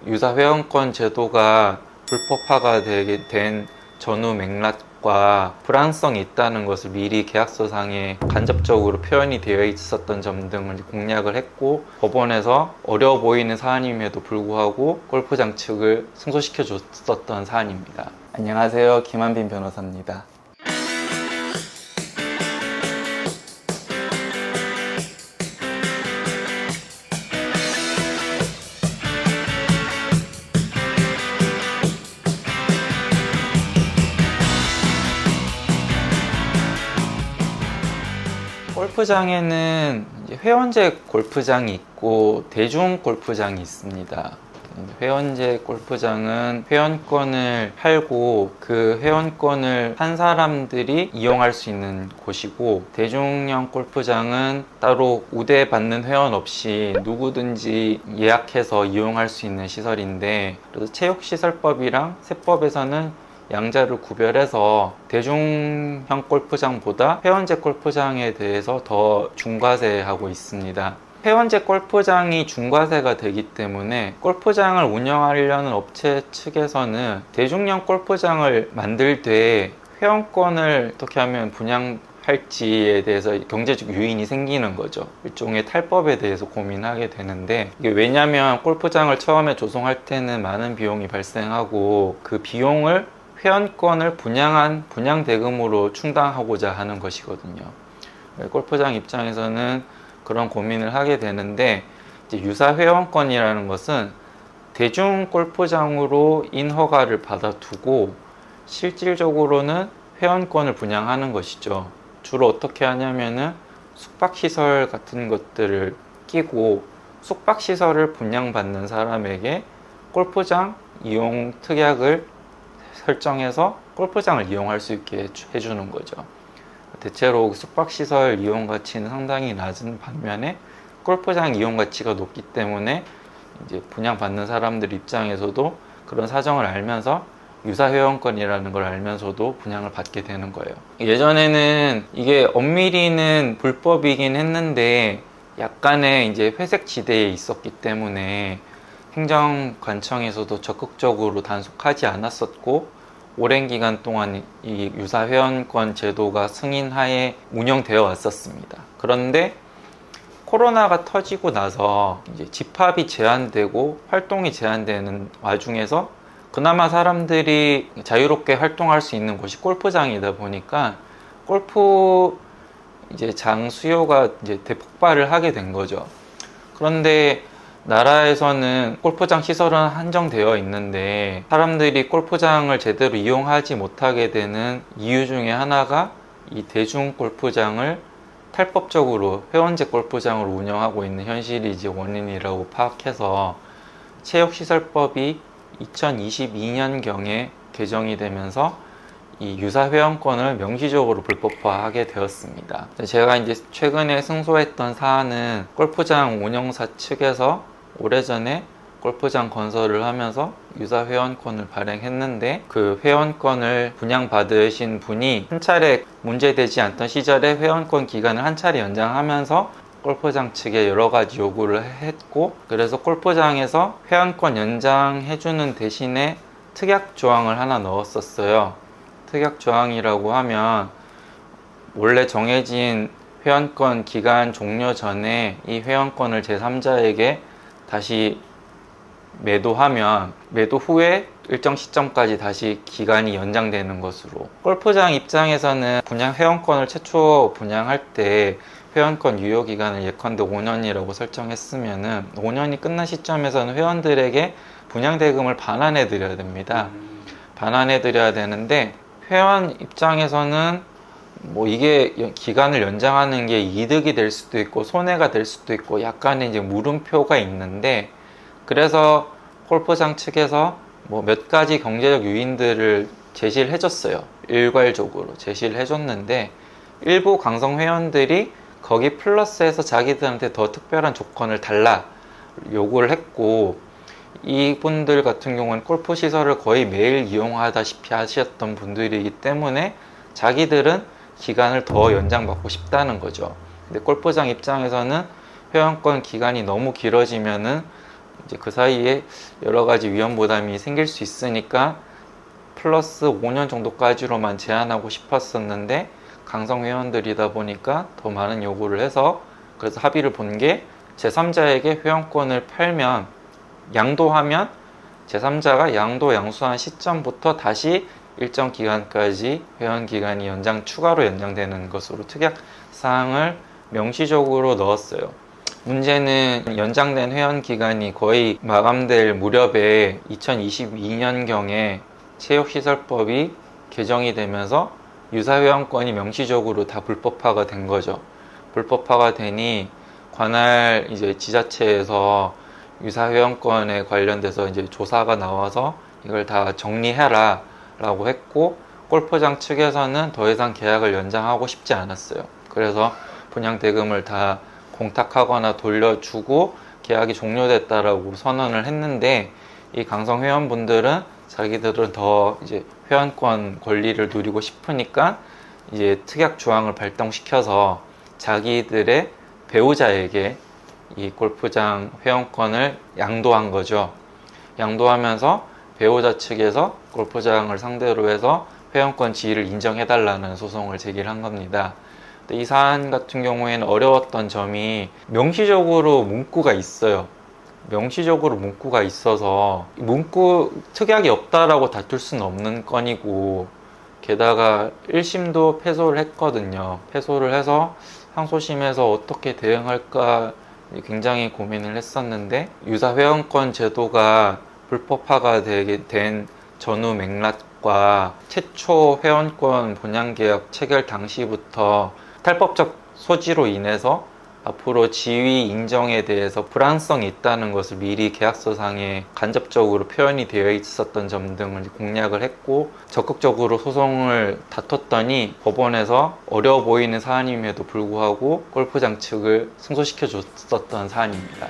유사 회원권 제도가 불법화가 되게 된 전후 맥락과 불안성이 있다는 것을 미리 계약서상에 간접적으로 표현이 되어 있었던 점 등을 공략을 했고, 법원에서 어려워 보이는 사안임에도 불구하고 골프장 측을 승소시켜 줬었던 사안입니다. 안녕하세요, 김한빈 변호사입니다. 골프장에는 이제 회원제 골프장이 있고 대중 골프장이 있습니다. 회원제 골프장은 회원권을 팔고 그 회원권을 산 사람들이 이용할 수 있는 곳이고, 대중형 골프장은 따로 우대받는 회원 없이 누구든지 예약해서 이용할 수 있는 시설인데, 그래서 체육시설법이랑 세법에서는 양자를 구별해서 대중형 골프장보다 회원제 골프장에 대해서 더 중과세하고 있습니다. 회원제 골프장이 중과세가 되기 때문에 골프장을 운영하려는 업체 측에서는 대중형 골프장을 만들 때 회원권을 어떻게 하면 분양할지에 대해서 경제적 유인이 생기는 거죠. 일종의 탈법에 대해서 고민하게 되는데, 이게 왜냐하면 골프장을 처음에 조성할 때는 많은 비용이 발생하고 그 비용을 회원권을 분양한 분양대금으로 충당하고자 하는 것이거든요. 골프장 입장에서는 그런 고민을 하게 되는데, 이제 유사 회원권이라는 것은 대중 골프장으로 인허가를 받아두고 실질적으로는 회원권을 분양하는 것이죠. 주로 어떻게 하냐면은 숙박시설 같은 것들을 끼고 숙박시설을 분양받는 사람에게 골프장 이용 특약을 설정해서 골프장을 이용할 수 있게 해주는 거죠. 대체로 숙박시설 이용 가치는 상당히 낮은 반면에 골프장 이용 가치가 높기 때문에 이제 분양받는 사람들 입장에서도 그런 사정을 알면서 유사 회원권이라는 걸 알면서도 분양을 받게 되는 거예요. 예전에는 이게 엄밀히는 불법이긴 했는데 약간의 이제 회색 지대에 있었기 때문에 행정관청에서도 적극적으로 단속하지 않았었고, 오랜 기간 동안 이 유사 회원권 제도가 승인하에 운영되어 왔었습니다. 그런데 코로나가 터지고 나서 이제 집합이 제한되고 활동이 제한되는 와중에서 그나마 사람들이 자유롭게 활동할 수 있는 곳이 골프장이다 보니까 골프 이제 장 수요가 이제 대폭발을 하게 된 거죠. 그런데 나라에서는 골프장 시설은 한정되어 있는데 사람들이 골프장을 제대로 이용하지 못하게 되는 이유 중에 하나가 이 대중 골프장을 탈법적으로 회원제 골프장으로 운영하고 있는 현실이 이제 원인이라고 파악해서 체육시설법이 2022년경에 개정이 되면서 이 유사 회원권을 명시적으로 불법화하게 되었습니다. 제가 이제 최근에 승소했던 사안은 골프장 운영사 측에서 오래전에 골프장 건설을 하면서 유사 회원권을 발행했는데, 그 회원권을 분양받으신 분이 한 차례 문제되지 않던 시절에 회원권 기간을 한 차례 연장하면서 골프장 측에 여러 가지 요구를 했고, 그래서 골프장에서 회원권 연장해주는 대신에 특약 조항을 하나 넣었었어요. 특약 조항이라고 하면 원래 정해진 회원권 기간 종료 전에 이 회원권을 제3자에게 다시 매도하면 매도 후에 일정 시점까지 다시 기간이 연장되는 것으로, 골프장 입장에서는 분양 회원권을 최초 분양할 때 회원권 유효 기간을 예컨대 5년이라고 설정했으면은 5년이 끝난 시점에서는 회원들에게 분양 대금을 반환해 드려야 됩니다. 반환해 드려야 되는데, 회원 입장에서는 뭐 이게 기간을 연장하는 게 이득이 될 수도 있고 손해가 될 수도 있고 약간의 이제 물음표가 있는데, 그래서 골프장 측에서 뭐 몇 가지 경제적 요인들을 제시를 해줬어요. 일괄적으로 제시를 해줬는데, 일부 강성 회원들이 거기 플러스해서 자기들한테 더 특별한 조건을 달라 요구를 했고, 이분들 같은 경우는 골프 시설을 거의 매일 이용하다시피 하셨던 분들이기 때문에 자기들은 기간을 더 연장받고 싶다는 거죠. 근데 골프장 입장에서는 회원권 기간이 너무 길어지면은 이제 그 사이에 여러 가지 위험 부담이 생길 수 있으니까 플러스 5년 정도까지로만 제한하고 싶었었는데 강성 회원들이다 보니까 더 많은 요구를 해서 그래서 합의를 본 게 제3자에게 회원권을 팔면 양도하면 제3자가 양수한 시점부터 다시 일정 기간까지 회원 기간이 추가로 연장되는 것으로 특약 사항을 명시적으로 넣었어요. 문제는 연장된 회원 기간이 거의 마감될 무렵에 2022년경에 체육시설법이 개정이 되면서 유사회원권이 명시적으로 다 불법화가 된 거죠. 불법화가 되니 관할 이제 지자체에서 유사회원권에 관련돼서 이제 조사가 나와서 이걸 다 정리해라 라고 했고, 골프장 측에서는 더 이상 계약을 연장하고 싶지 않았어요. 그래서 분양대금을 다 공탁하거나 돌려주고 계약이 종료됐다라고 선언을 했는데, 이 강성 회원분들은 자기들은 더 이제 회원권 권리를 누리고 싶으니까 이제 특약 조항을 발동시켜서 자기들의 배우자에게 이 골프장 회원권을 양도한 거죠. 양도하면서 배우자 측에서 골프장을 상대로 해서 회원권 지위를 인정해달라는 소송을 제기를 한 겁니다. 이 사안 같은 경우에는 어려웠던 점이 명시적으로 문구가 있어요. 명시적으로 문구가 있어서 특약이 없다라고 다툴 수는 없는 건이고, 게다가 1심도 패소를 했거든요. 패소를 해서 항소심에서 어떻게 대응할까 굉장히 고민을 했었는데, 유사회원권 제도가 불법화가 된 전후 맥락과 최초 회원권 분양계약 체결 당시부터 탈법적 소지로 인해서 앞으로 지위 인정에 대해서 불안성이 있다는 것을 미리 계약서상에 간접적으로 표현이 되어 있었던 점 등을 공략을 했고, 적극적으로 소송을 다퉜더니 법원에서 어려워 보이는 사안임에도 불구하고 골프장 측을 승소시켜 줬었던 사안입니다.